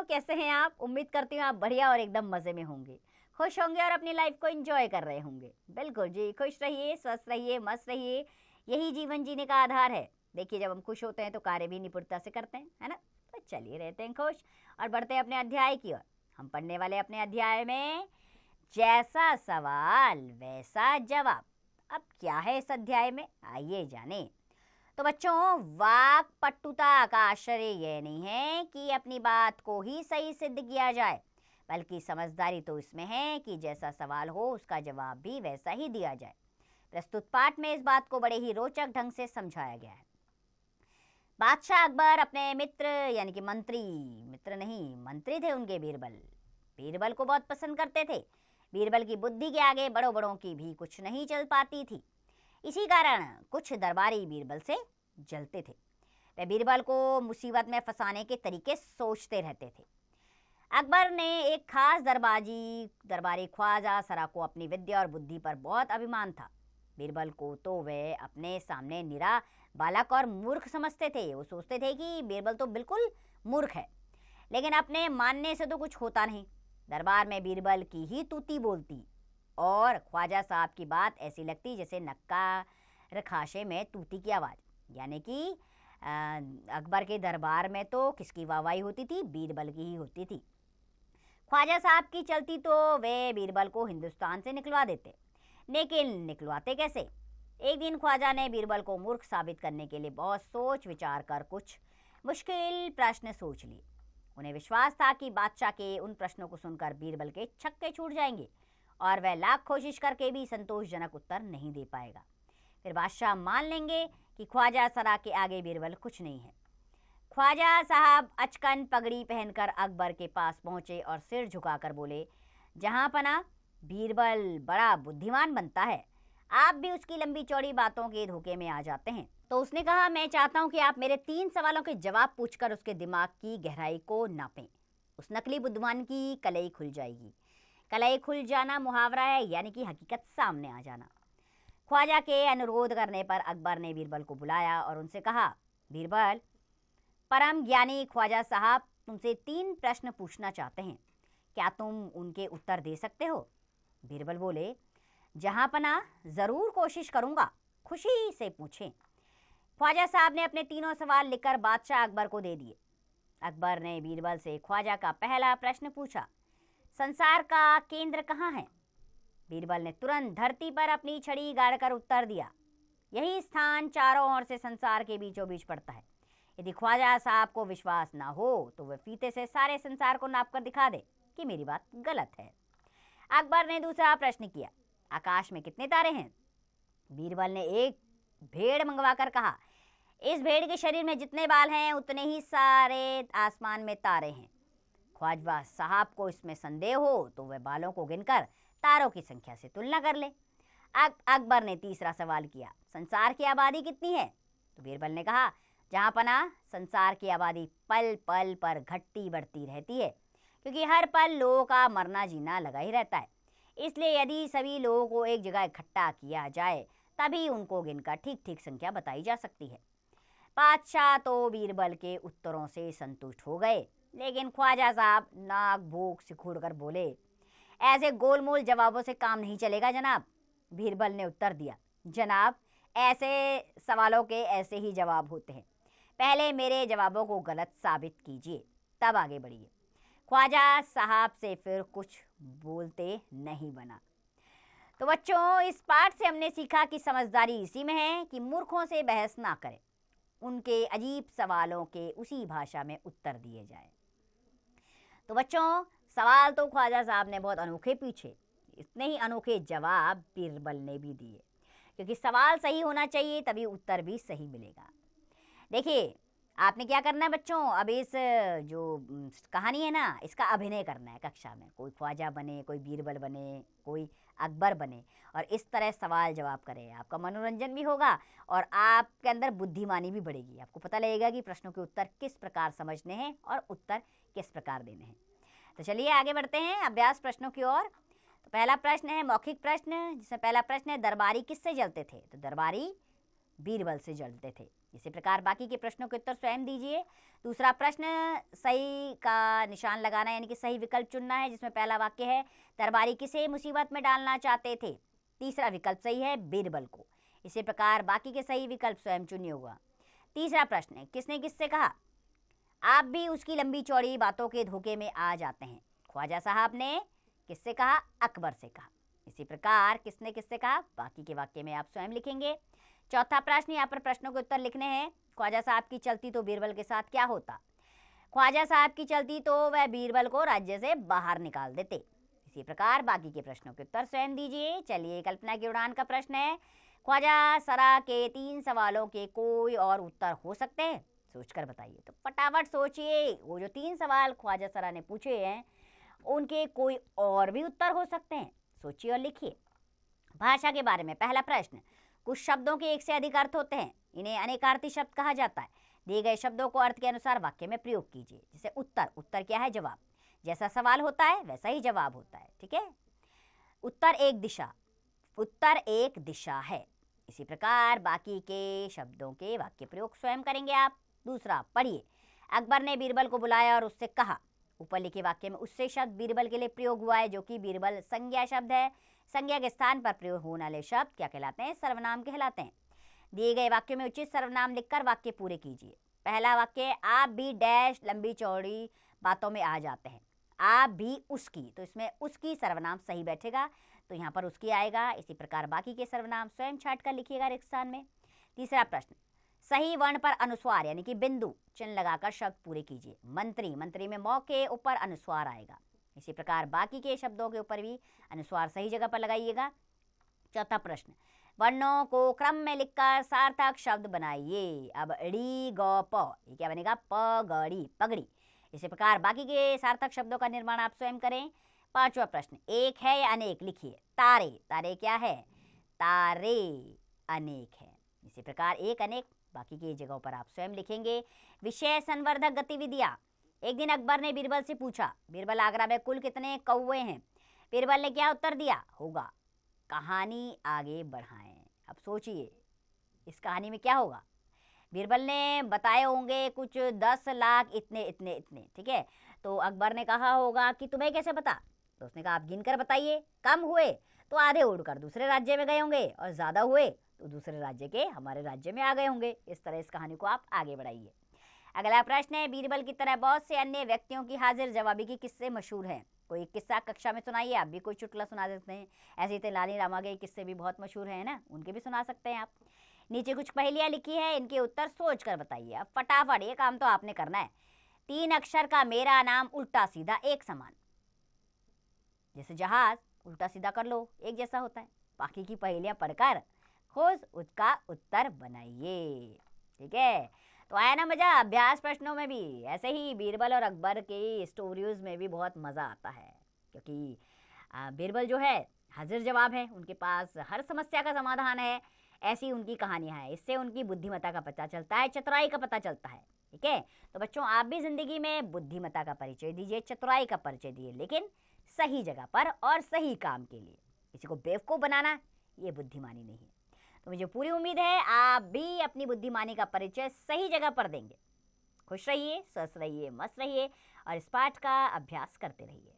कैसे हैं आप? उम्मीद करती हूँ आप बढ़िया और एकदम मज़े में होंगे, खुश होंगे और अपनी लाइफ को एंजॉय कर रहे होंगे। बिल्कुल जी, खुश रहिए, स्वस्थ रहिए, मस्त रहिए, यही जीवन जीने का आधार है। देखिए, जब हम खुश होते हैं तो कार्य भी निपुणता से करते हैं, है ना? तो चलिए रहते हैं खुश और बढ़ते हैं अपने अध्याय की ओर। हम पढ़ने वाले अपने अध्याय में जैसा सवाल वैसा जवाब। अब क्या है इस अध्याय में, आइए जानें। तो बच्चों, वाक पटुता का आश्चर्य यह नहीं है कि अपनी बात को ही सही सिद्ध किया जाए, बल्कि समझदारी तो इसमें है कि जैसा सवाल हो उसका जवाब भी वैसा ही दिया जाए। प्रस्तुत पाठ में इस बात को बड़े ही रोचक ढंग से समझाया गया है। बादशाह अकबर अपने मित्र यानी कि मंत्री थे उनके बीरबल को बहुत पसंद करते थे। बीरबल की बुद्धि के आगे बड़ों बड़ों की भी कुछ नहीं चल पाती थी। इसी कारण कुछ दरबारी बीरबल से जलते थे। वे बीरबल को मुसीबत में फंसाने के तरीके सोचते रहते थे। अकबर ने एक खास दरबारी ख्वाजा सरा को अपनी विद्या और बुद्धि पर बहुत अभिमान था। बीरबल को तो वे अपने सामने निरा बालक और मूर्ख समझते थे। वो सोचते थे कि बीरबल तो बिल्कुल मूर्ख है, लेकिन अपने मानने से तो कुछ होता नहीं। दरबार में बीरबल की ही तूती बोलती और ख्वाजा साहब की बात ऐसी लगती जैसे नक्का रखाशे में तूती की आवाज़। यानी कि अकबर के दरबार में तो किसकी वाहवाही होती थी? बीरबल की ही होती थी। ख्वाजा साहब की चलती तो वे बीरबल को हिंदुस्तान से निकलवा देते, लेकिन निकलवाते कैसे? एक दिन ख्वाजा ने बीरबल को मूर्ख साबित करने के लिए बहुत सोच विचार कर कुछ मुश्किल प्रश्न सोच लिए। उन्हें विश्वास था कि बादशाह के उन प्रश्नों को सुनकर बीरबल के छक्के छूट जाएंगे और वह लाख कोशिश करके भी संतोषजनक उत्तर नहीं दे पाएगा। फिर बादशाह मान लेंगे कि ख्वाजा सरा के आगे बीरबल कुछ नहीं है। ख्वाजा साहब अचकन पगड़ी पहनकर अकबर के पास पहुंचे और सिर झुकाकर बोले, जहां पना बीरबल बड़ा बुद्धिमान बनता है, आप भी उसकी लंबी चौड़ी बातों के धोखे में आ जाते हैं। तो उसने कहा, मैं चाहता हूं कि आप मेरे 3 सवालों के जवाब पूछकर उसके दिमाग की गहराई को नापें। उस नकली बुद्धिमान की कलई खुल जाएगी। कलई खुल जाना मुहावरा है, यानी कि हकीकत सामने आ जाना। ख्वाजा के अनुरोध करने पर अकबर ने बीरबल को बुलाया और उनसे कहा, बीरबल, परम ज्ञानी ख्वाजा साहब तुमसे 3 प्रश्न पूछना चाहते हैं, क्या तुम उनके उत्तर दे सकते हो? बीरबल बोले, जहां पना जरूर कोशिश करूंगा, खुशी से पूछें। ख्वाजा साहब ने अपने 3 सवाल लिखकर बादशाह अकबर को दे दिए। अकबर ने बीरबल से ख्वाजा का पहला प्रश्न पूछा, संसार का केंद्र कहाँ है? बीरबल ने तुरंत धरती पर अपनी छड़ी गाड़कर उत्तर दिया, यही स्थान चारों ओर से संसार के बीचों बीच पड़ता है। यदि ख्वाजा साहब को विश्वास ना हो तो वह फीते से सारे संसार को नापकर दिखा दे कि मेरी बात गलत है। अकबर ने दूसरा प्रश्न किया, आकाश में कितने तारे हैं? बीरबल ने एक भेड़ मंगवाकर कहा, इस भेड़ के शरीर में जितने बाल हैं उतने ही सारे आसमान में तारे हैं। ख्वाजा साहब को इसमें संदेह हो तो वह बालों को गिनकर तारों की संख्या से तुलना कर ले। अकबर ने तीसरा सवाल किया, संसार की आबादी कितनी है? तो बीरबल ने कहा, जहां पना संसार की आबादी पल पल पर घटती बढ़ती रहती है, क्योंकि हर पल लोगों का मरना जीना लगा ही रहता है। इसलिए यदि सभी लोगों को एक जगह इकट्ठा किया जाए तभी उनको गिनकर ठीक ठीक संख्या बताई जा सकती है। बादशाह तो बीरबल के उत्तरों से संतुष्ट हो गए, लेकिन ख्वाजा साहब नाक भूख सिकुड़कर बोले, ऐसे गोलमोल जवाबों से काम नहीं चलेगा जनाब। बीरबल ने उत्तर दिया, जनाब, ऐसे सवालों के ऐसे ही जवाब होते हैं, पहले मेरे जवाबों को गलत साबित कीजिए तब आगे बढ़िए। ख्वाजा साहब से फिर कुछ बोलते नहीं बना। तो बच्चों, इस पाठ से हमने सीखा कि समझदारी इसी में है कि मूर्खों से बहस ना करें, उनके अजीब सवालों के उसी भाषा में उत्तर दिए जाए। तो बच्चों, सवाल तो ख्वाजा साहब ने बहुत अनोखे पूछे, इतने ही अनोखे जवाब बीरबल ने भी दिए, क्योंकि सवाल सही होना चाहिए तभी उत्तर भी सही मिलेगा। देखिए, आपने क्या करना है बच्चों, अब इस जो कहानी है ना, इसका अभिनय करना है कक्षा में। कोई ख्वाजा बने, कोई बीरबल बने, कोई अकबर बने और इस तरह सवाल जवाब करें। आपका मनोरंजन भी होगा और आपके अंदर बुद्धिमानी भी बढ़ेगी। आपको पता लगेगा कि प्रश्नों के उत्तर किस प्रकार समझने हैं और उत्तर किस प्रकार देने हैं। तो चलिए आगे बढ़ते हैं अभ्यास प्रश्नों की ओर। तो पहला प्रश्न है मौखिक प्रश्न, जिसमें पहला प्रश्न है, दरबारी किससे जलते थे? तो दरबारी बीरबल से जलते थे। इसी प्रकार बाकी के प्रश्नों के उत्तर स्वयं दीजिए। दूसरा प्रश्न, सही का निशान लगाना यानी कि सही विकल्प चुनना है, जिसमें पहला वाक्य है दरबारी किसे मुसीबत में डालना चाहते थे। तीसरा विकल्प सही है, बीरबल को। इसी प्रकार बाकी के सही विकल्प स्वयं चुनिए होगा। तीसरा प्रश्न है, किसने किससे कहा आप भी उसकी लंबी चौड़ी बातों के धोखे में आ जाते हैं। ख्वाजा साहब ने किससे कहा, अकबर से कहा। इसी प्रकार किसने किससे कहा, बाकी के वाक्य में आप स्वयं लिखेंगे। चौथा प्रश्न, यहाँ पर प्रश्नों के उत्तर लिखने हैं। ख्वाजा साहब की चलती तो बीरबल के साथ क्या होता। ख्वाजा साहब की चलती तो वह बीरबल को राज्य से बाहर निकाल देते। इसी प्रकार बाकी के प्रश्नों के उत्तर स्वयं दीजिए। चलिए, कल्पना की उड़ान का प्रश्न है, ख्वाजा सरा के 3 सवालों के कोई और उत्तर हो सकते हैं, सोचकर बताइए। तो फटाफट सोचिए, वो जो 3 सवाल ख्वाजा सरा ने पूछे हैं उनके कोई और भी उत्तर हो सकते हैं, सोचिए और लिखिए। भाषा के बारे में पहला प्रश्न, कुछ शब्दों के एक से अधिक अर्थ होते हैं, इन्हें अनेकार्थी शब्द कहा जाता है। दिए गए शब्दों को अर्थ के अनुसार वाक्य में प्रयोग कीजिए। जैसे उत्तर, उत्तर क्या है, जवाब। जैसा सवाल होता है वैसा ही जवाब होता है, ठीक है। उत्तर एक दिशा, उत्तर एक दिशा है। इसी प्रकार बाकी के शब्दों के वाक्य प्रयोग स्वयं करेंगे आप। दूसरा पढ़िए, अकबर ने बीरबल को बुलाया और उससे कहा। ऊपर लिखे वाक्य में उससे शब्द बीरबल के लिए प्रयोग हुआ है, जो कि बीरबल संज्ञा शब्द है। संज्ञा के स्थान पर प्रयोग होने वाले शब्द क्या कहलाते हैं, सर्वनाम कहलाते हैं। दिए गए वाक्य में उचित सर्वनाम लिखकर वाक्य पूरे कीजिए। पहला वाक्य, आप भी डैश लंबी चौड़ी बातों में आ जाते हैं। आप भी उसकी, तो इसमें उसकी सर्वनाम सही बैठेगा, तो यहाँ पर उसकी आएगा। इसी प्रकार बाकी के सर्वनाम स्वयं छाट कर लिखिएगा रिक्त स्थान में। तीसरा प्रश्न, सही वर्ण पर अनुस्वार यानी कि बिंदु चिन्ह लगाकर शब्द पूरे कीजिए। मंत्री, मंत्री में मौ के ऊपर अनुस्वार आएगा। इसी प्रकार बाकी के शब्दों के ऊपर भी अनुस्वार सही जगह पर लगाइएगा। चौथा प्रश्न, वर्णों को क्रम में लिखकर सार्थक शब्द बनाइए। अब ड़ी ग प, ये क्या बनेगा, प गड़ी, पगड़ी। इसी प्रकार बाकी के सार्थक शब्दों का निर्माण आप स्वयं करें। पांचवा प्रश्न, एक है या अनेक लिखिए। तारे, तारे क्या है, तारे अनेक है। इसी प्रकार एक अनेक बाकी की जगहों पर आप स्वयं लिखेंगे। विषय संवर्धक गतिविधियां, एक दिन अकबर ने बीरबल से पूछा, बीरबल आगरा में कुल कितने कौवे हैं। बीरबल ने क्या उत्तर दिया होगा, कहानी आगे बढ़ाएं। अब सोचिए इस कहानी में क्या होगा। बीरबल ने बताए होंगे कुछ 10 लाख इतने इतने इतने, ठीक है। तो अकबर ने कहा होगा कि तुम्हें कैसे पता, तो उसने कहा आप गिनकर बताइए। कम हुए तो आधे उड़कर दूसरे राज्य में गए होंगे, और ज़्यादा हुए तो दूसरे राज्य के हमारे राज्य में आ गए होंगे। इस तरह इस कहानी को आप आगे बढ़ाइए। अगला प्रश्न है, बीरबल की तरह बहुत से अन्य व्यक्तियों की हाजिर जवाबी की किस्से मशहूर हैं। कोई किस्सा कक्षा में सुनाइए। आप भी कोई चुटकुला सुना सकते हैं। ऐसे ही तेनाली रामा के किस्से भी बहुत मशहूर हैं ना, उनके भी सुना सकते हैं आप। नीचे कुछ पहेलियां लिखी है, इनके उत्तर सोच कर बताइए। अब फटाफट, ये काम तो आपने करना है। 3 अक्षर का मेरा नाम उल्टा सीधा एक समान। जैसे जहाज उल्टा सीधा कर लो, एक जैसा होता है। बाकी की पहेलियां पढ़कर खुद उसका उत्तर बनाइए, ठीक है। तो आया ना मजा। अभ्यास प्रश्नों में भी ऐसे ही बीरबल और अकबर की स्टोरीज में भी बहुत मजा आता है, क्योंकि बीरबल जो है हाजिर जवाब है, उनके पास हर समस्या का समाधान है। ऐसी उनकी कहानियां हैं। इससे उनकी बुद्धिमत्ता का पता चलता है, चतुराई का पता चलता है, ठीक है। तो बच्चों, आप भी जिंदगी में बुद्धिमत्ता का परिचय दीजिए, चतुराई का परिचय दिए, लेकिन सही जगह पर और सही काम के लिए। किसी को बेवकूफ़ बनाना ये बुद्धिमानी नहीं है। तो मुझे पूरी उम्मीद है आप भी अपनी बुद्धिमानी का परिचय सही जगह पर देंगे। खुश रहिए, स्वस्थ रहिए, मस्त रहिए और इस पाठ का अभ्यास करते रहिए।